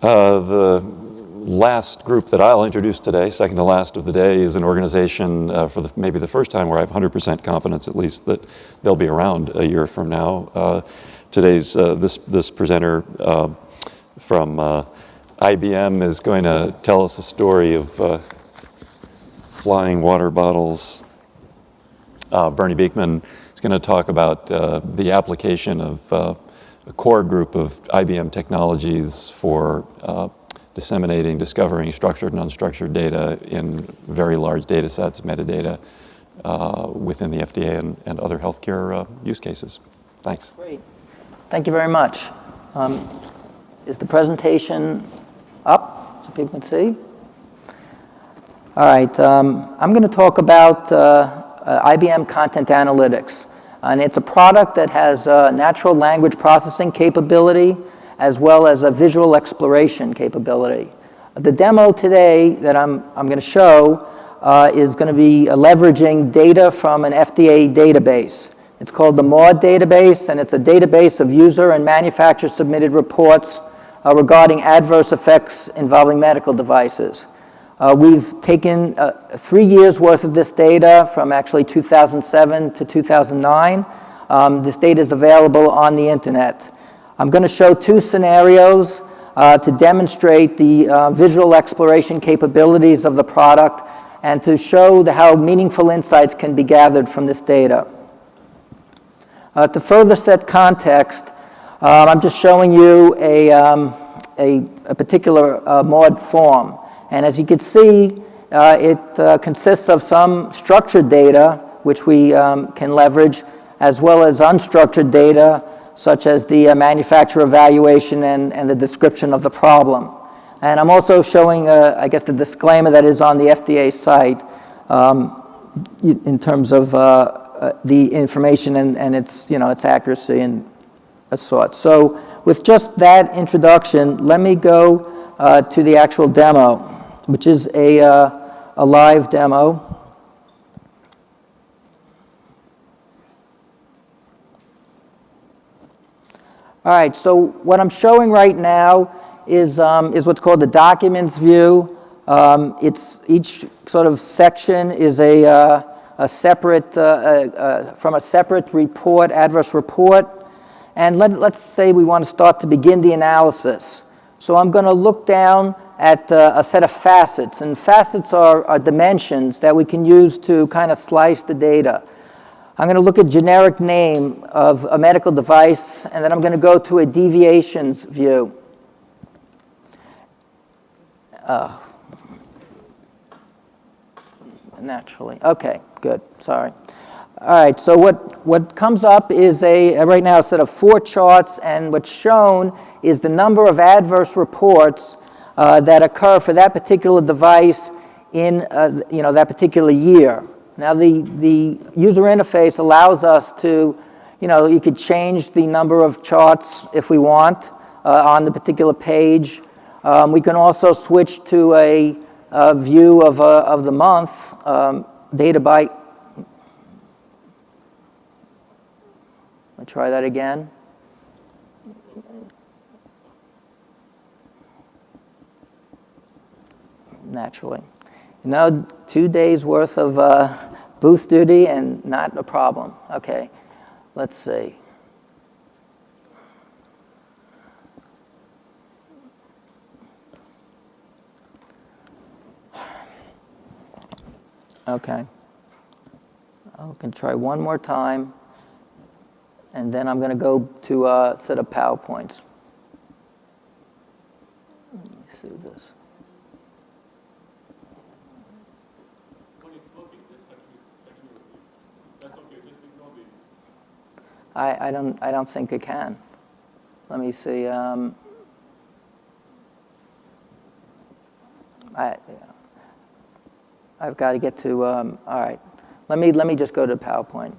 The last group that I'll introduce today, second to last of the day, is an organization for maybe the first time where I have 100% confidence, at least, that they'll be around a year from now. Today's this presenter from IBM is going to tell us a story of flying water bottles. Bernie Beekman is going to talk about the application of a core group of IBM technologies for disseminating, discovering structured and unstructured data in very large data sets, metadata, within the FDA and other healthcare use cases. Thanks. Great. Thank you very much. Is the presentation up so people can see? All right. I'm going to talk about IBM Content Analytics. And it's a product that has natural language processing capability as well as a visual exploration capability. The demo today that I'm going to show is going to be leveraging data from an FDA database. It's called the MAUDE database, and it's a database of user and manufacturer submitted reports regarding adverse effects involving medical devices. We've taken 3 years worth of this data from actually 2007 to 2009. This data is available on the internet. I'm going to show 2 scenarios to demonstrate the visual exploration capabilities of the product and to show how meaningful insights can be gathered from this data. To further set context, I'm just showing you a particular MAUDE form. And as you can see, it consists of some structured data, which we can leverage, as well as unstructured data, such as the manufacturer evaluation and the description of the problem. And I'm also showing, I guess, the disclaimer that is on the FDA site in terms of the information and its, its accuracy and a sort. So with just that introduction, let me go to the actual demo, which is a live demo. All right, so what I'm showing right now is what's called the documents view. Each sort of section is a separate, from a separate report, adverse report. And let's say we want to start to begin the analysis. So I'm going to look down at a set of facets. And facets are dimensions that we can use to kind of slice the data. I'm going to look at generic name of a medical device, and then I'm going to go to a deviations view. Naturally. Okay, good. Sorry. All right, so what comes up is right now a set of 4 charts, and what's shown is the number of adverse reports that occur for that particular device in that particular year. Now the user interface allows us to, you could change the number of charts if we want on the particular page. We can also switch to a view of the month, data by. I'll try that again. Naturally. 2 days worth of booth duty and not a problem. Okay, let's see. Okay. I can try one more time, and then I'm going to go to a set of PowerPoints. Let me see this. I don't think it can. Let me see. I've got to get to. All right. Let me just go to PowerPoint.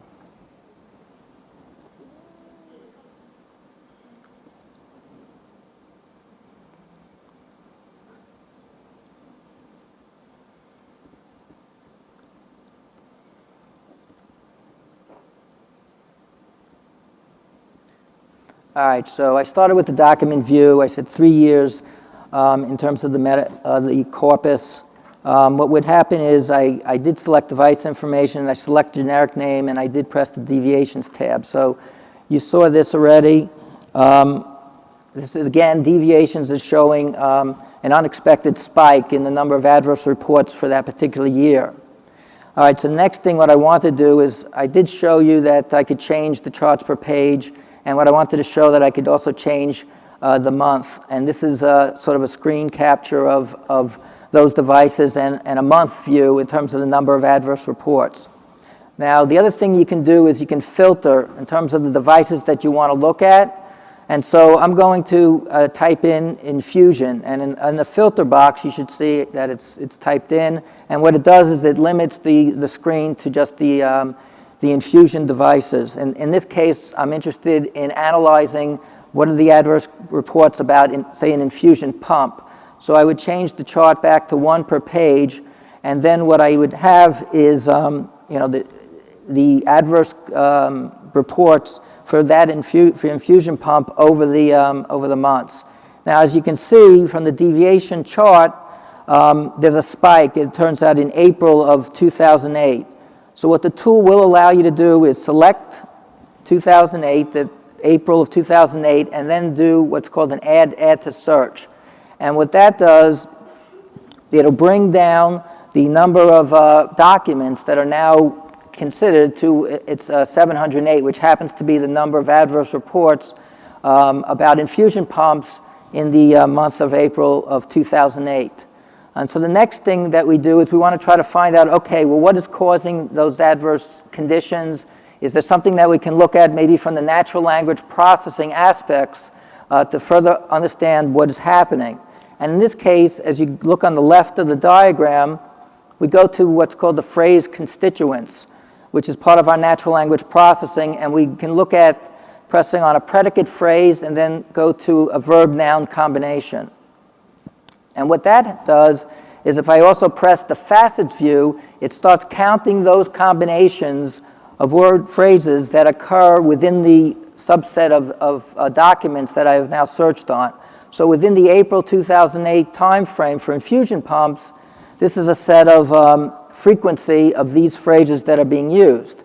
All right, so I started with the document view. I said 3 years in terms of the corpus. What would happen is I did select device information, and I select generic name, and I did press the deviations tab. So you saw this already. This is, again, deviations is showing an unexpected spike in the number of adverse reports for that particular year. All right, so the next thing what I want to do is I did show you that I could change the charts per page, and what I wanted to show that I could also change the month. And this is sort of a screen capture of those devices and a month view in terms of the number of adverse reports. Now, the other thing you can do is you can filter in terms of the devices that you want to look at. And so I'm going to type in infusion, and in the filter box you should see that it's typed in, and what it does is it limits the screen to just the infusion devices. And in this case, I'm interested in analyzing what are the adverse reports about, say, an infusion pump. So I would change the chart back to 1 per page, and then what I would have is the adverse reports for that infusion pump over the months. Now, as you can see from the deviation chart, there's a spike. It turns out in April of 2008. So what the tool will allow you to do is select 2008, the April of 2008, and then do what's called an add to search. And what that does, it'll bring down the number of documents that are now considered to its 708, which happens to be the number of adverse reports about infusion pumps in the month of April of 2008. And so the next thing that we do is we want to try to find out, okay, well, what is causing those adverse conditions? Is there something that we can look at maybe from the natural language processing aspects to further understand what is happening? And in this case, as you look on the left of the diagram, we go to what's called the phrase constituents, which is part of our natural language processing, and we can look at pressing on a predicate phrase and then go to a verb-noun combination. And what that does is if I also press the Facet view, it starts counting those combinations of word phrases that occur within the subset of documents that I have now searched on. So within the April 2008 time frame for infusion pumps, this is a set of frequency of these phrases that are being used.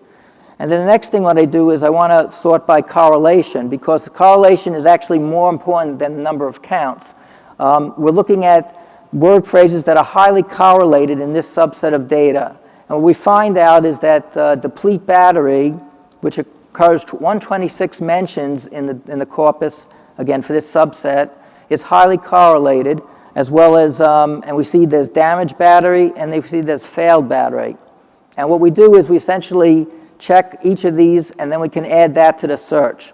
And then the next thing what I do is I want to sort by correlation, because correlation is actually more important than the number of counts. We're looking at word phrases that are highly correlated in this subset of data. And what we find out is that deplete battery, which occurs 126 mentions in the corpus, again for this subset, is highly correlated, as well as, and we see there's damaged battery and we see there's failed battery. And what we do is we essentially check each of these and then we can add that to the search.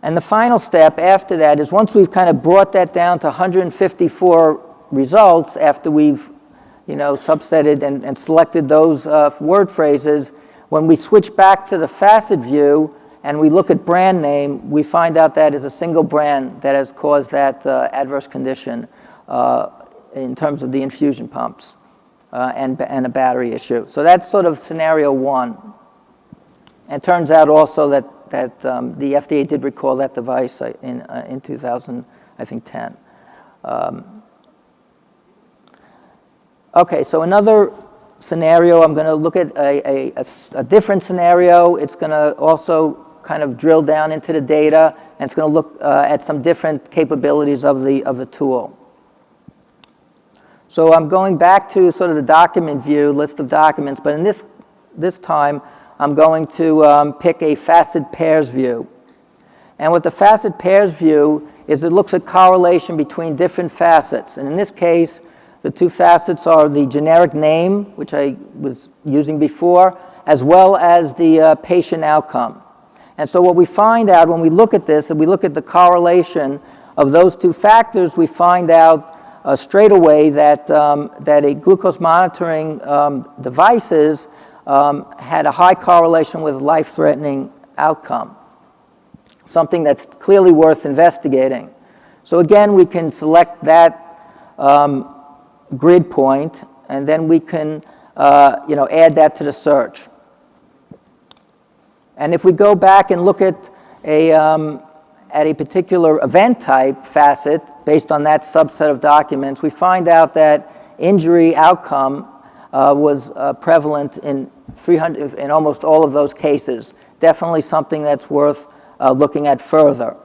And the final step after that is once we've kind of brought that down to 154 results after we've subsetted and selected those word phrases, when we switch back to the Facet view and we look at brand name, we find out that is a single brand that has caused that adverse condition in terms of the infusion pumps and a battery issue. So that's sort of scenario one. And it turns out also that the FDA did recall that device in 2010. Okay, so another scenario, I'm going to look at a different scenario. It's going to also kind of drill down into the data, and it's going to look at some different capabilities of the tool. So I'm going back to sort of the document view, list of documents, but in this time, I'm going to pick a Facet pairs view. And what the Facet pairs view is, it looks at correlation between different facets. And in this case, the two facets are the generic name, which I was using before, as well as the patient outcome. And so what we find out when we look at this, and we look at the correlation of those two factors, we find out straight away that a glucose monitoring devices had a high correlation with life-threatening outcome, something that's clearly worth investigating. So again, we can select that grid point, and then we can add that to the search. And if we go back and look at at a particular event type, Facet, based on that subset of documents, we find out that injury outcome was prevalent in almost all of those cases. Definitely something that's worth looking at further.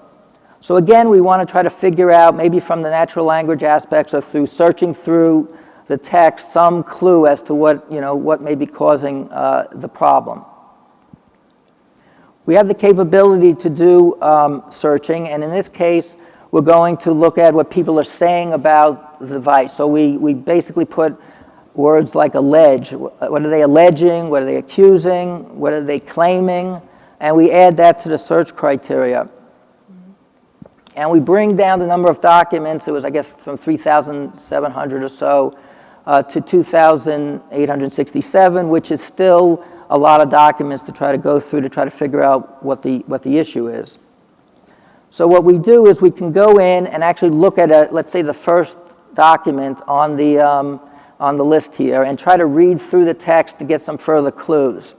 So again, we want to try to figure out, maybe from the natural language aspects or through searching through the text, some clue as to what may be causing the problem. We have the capability to do searching, and in this case, we're going to look at what people are saying about the device. So we basically put words like allege. What are they alleging? What are they accusing? What are they claiming? And we add that to the search criteria. And we bring down the number of documents. It was, I guess, from 3,700 or so to 2,867, which is still a lot of documents to try to go through to try to figure out what the issue is. So what we do is we can go in and actually look at, let's say, the first document on the list here and try to read through the text to get some further clues.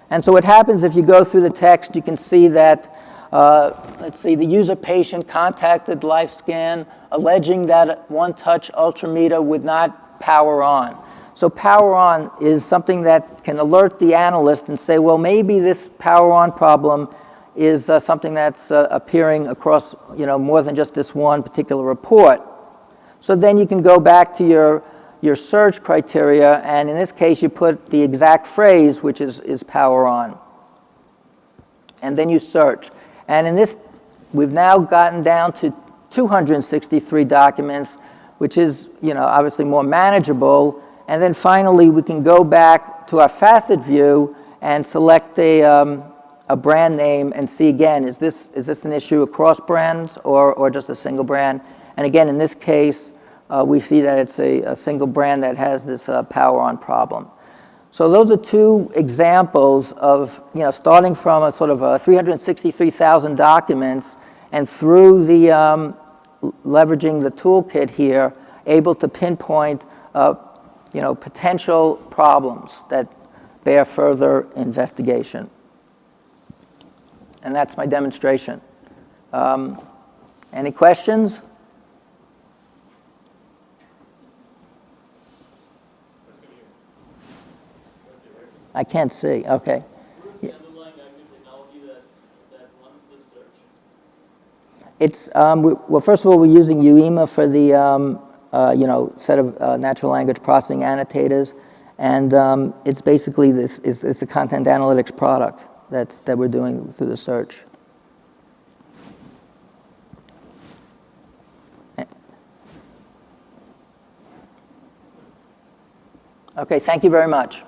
And so what happens if you go through the text, you can see that, let's see, the user patient contacted LifeScan alleging that one-touch ultrameter would not power on. So power on is something that can alert the analyst and say, well, maybe this power on problem is something that's appearing across more than just this one particular report. So then you can go back to your search criteria, and in this case, you put the exact phrase, which is power on. And then you search. And in this, we've now gotten down to 263 documents, which is obviously more manageable. And then finally, we can go back to our Facet view and select a brand name and see again, is this an issue across brands or just a single brand? And again, in this case, we see that it's a single brand that has this power on problem. So those are two examples of starting from a sort of 363,000 documents and through the leveraging the toolkit here, able to pinpoint potential problems that bear further investigation. And that's my demonstration. Any questions? I can't see. Okay. What is the underlying language technology that runs this search? It's well, first of all, we're using Ibm for the set of natural language processing annotators, and it's basically it's a content analytics product that we're doing through the search. Okay, thank you very much.